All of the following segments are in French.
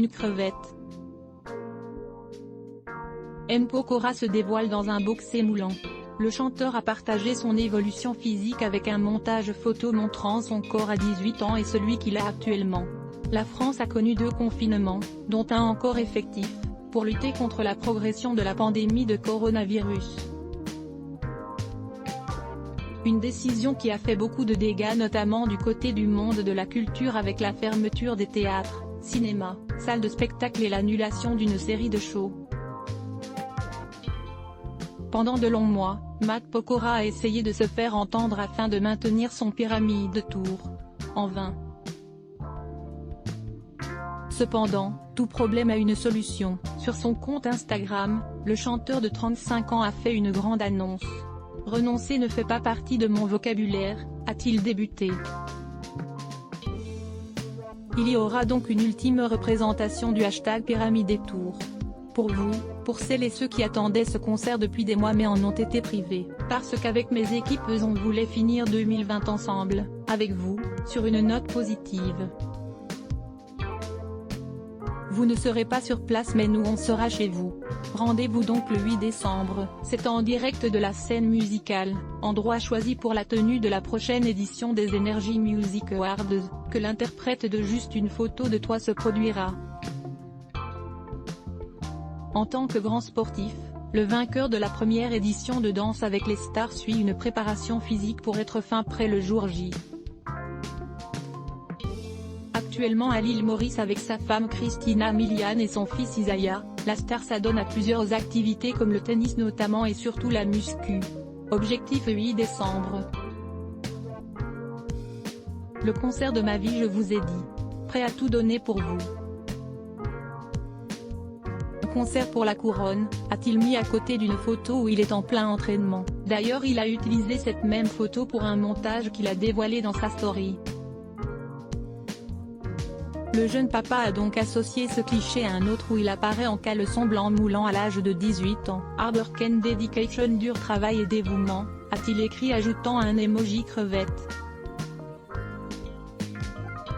une crevette. M. Pokora se dévoile dans un boxer moulant. Le chanteur a partagé son évolution physique avec un montage photo montrant son corps à 18 ans et celui qu'il a actuellement. La France a connu 2 confinements, dont un encore effectif, pour lutter contre la progression de la pandémie de coronavirus. Une décision qui a fait beaucoup de dégâts notamment du côté du monde de la culture avec la fermeture des théâtres, cinémas, salles de spectacle et l'annulation d'une série de shows. Pendant de longs mois, Matt Pokora a essayé de se faire entendre afin de maintenir son pyramide de tour. En vain. Cependant, tout problème a une solution. Sur son compte Instagram, le chanteur de 35 ans a fait une grande annonce. « Renoncer ne fait pas partie de mon vocabulaire », a-t-il débuté. Il y aura donc une ultime représentation du hashtag Pyramide des Tours. Pour vous, pour celles et ceux qui attendaient ce concert depuis des mois mais en ont été privés, parce qu'avec mes équipes on voulait finir 2020 ensemble, avec vous, sur une note positive. Vous ne serez pas sur place mais nous on sera chez vous. Rendez-vous donc le 8 décembre, c'est en direct de la scène musicale, endroit choisi pour la tenue de la prochaine édition des Energy Music Awards, que l'interprète de Juste une photo de toi se produira. En tant que grand sportif, le vainqueur de la première édition de Danse avec les stars suit une préparation physique pour être fin prêt le jour J. Actuellement à l'île Maurice avec sa femme Christina Milian et son fils Isaiah, la star s'adonne à plusieurs activités comme le tennis notamment et surtout la muscu. Objectif 8 décembre. Le concert de ma vie je vous ai dit. Prêt à tout donner pour vous. Concert pour la couronne, a-t-il mis à côté d'une photo où il est en plein entraînement. D'ailleurs il a utilisé cette même photo pour un montage qu'il a dévoilé dans sa story. Le jeune papa a donc associé ce cliché à un autre où il apparaît en caleçon blanc moulant à l'âge de 18 ans. Hard work and dedication, dur travail et dévouement, a-t-il écrit ajoutant un emoji crevette.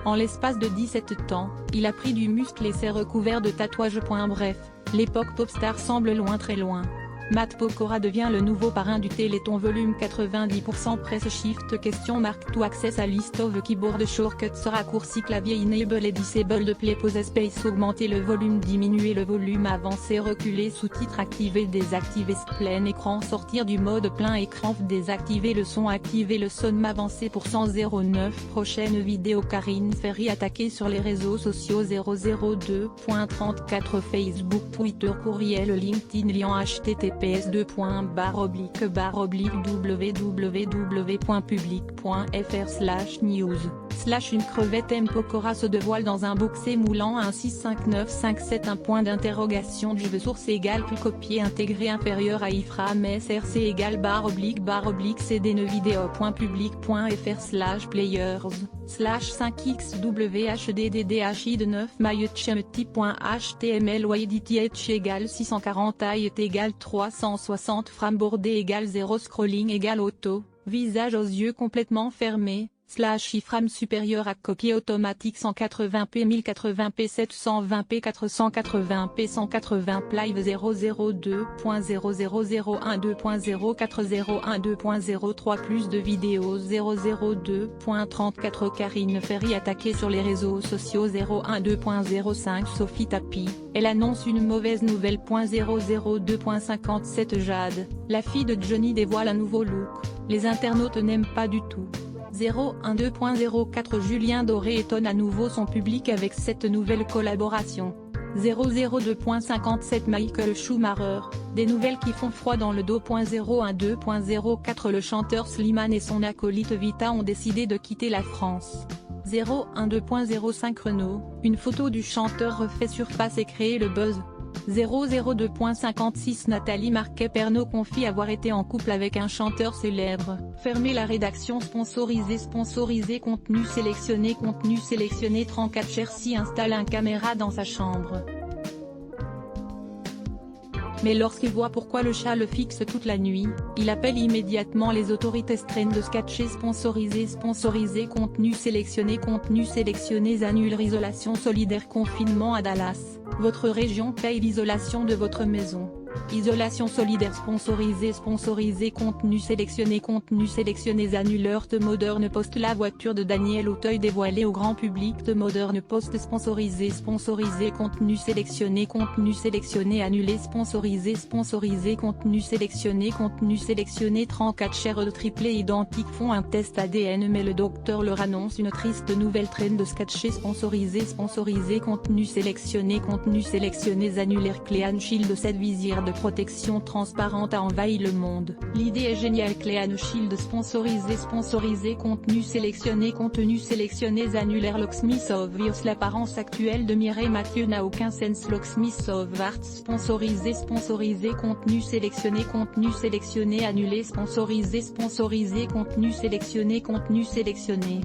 En l'espace de 17 ans, il a pris du muscle et s'est recouvert de tatouages. Bref, l'époque popstar semble loin très loin. Matt Pokora devient le nouveau parrain du Téléthon volume 90% Press Shift question marque to access a list of keyboard shortcuts raccourci clavier enable et disable play pause space augmenter le volume diminuer le volume avancer reculer sous-titres activer désactiver plein écran sortir du mode plein écran désactiver le son activer le son avancer pour 109 prochaine vidéo Karine Ferry attaquée sur les réseaux sociaux 002.34 Facebook Twitter courriel LinkedIn lien https://www.public.fr/news une crevette M. Pokora se dévoile dans un boxer moulant un 65957 un point d'interrogation je veux source égale plus copier intégré inférieur à iframe src égale /cdnevideo.public.fr/players/5xwhddhi de 9 myutchemty.html ydth égale 640 height égale 360 frame bordé égale 0 scrolling égale auto, visage aux yeux complètement fermés. /iframe supérieur à copier automatique 180p 1080p 720p 480p 180 live 002.00012.04012.03 plus de vidéos 002.34 Karine Ferry attaquée sur les réseaux sociaux 012.05 Sophie Tapi, elle annonce une mauvaise nouvelle. 002.57 Jade, la fille de Johnny dévoile un nouveau look, les internautes n'aiment pas du tout. 012.04 Julien Doré étonne à nouveau son public avec cette nouvelle collaboration. 002.57 Michael Schumacher, des nouvelles qui font froid dans le dos. 012.04 Le chanteur Slimane et son acolyte Vita ont décidé de quitter la France. 012.05 Renaud, une photo du chanteur refait surface et crée le buzz. 002.56 Nathalie Marquet-Pernot confie avoir été en couple avec un chanteur célèbre. Fermez la rédaction sponsorisé contenu sélectionné 34 Chersi installe un caméra dans sa chambre. Mais lorsqu'il voit pourquoi le chat le fixe toute la nuit, il appelle immédiatement les autorités. Trend de sketchés sponsorisé contenu sélectionné annule isolation solidaire confinement à Dallas, votre région paye l'isolation de votre maison. Isolation solidaire sponsorisé contenu sélectionné annuleur de Modern Post. La voiture de Daniel Auteuil dévoilée au grand public. De Modern Post sponsorisé contenu sélectionné annulé sponsorisé contenu sélectionné 34 chaires de triplé identiques font un test ADN mais le docteur leur annonce une triste nouvelle. Trend de sketchés sponsorisé contenu sélectionné annulaire. Clean Shield. Cette visière de protection transparente a envahi le monde. L'idée est géniale. Clean Shield sponsorisé contenu sélectionné annulaire. Locksmith of Earth. L'apparence actuelle de Mireille Mathieu n'a aucun sens. Locksmith of Arts sponsorisé contenu sélectionné annulé sponsorisé contenu sélectionné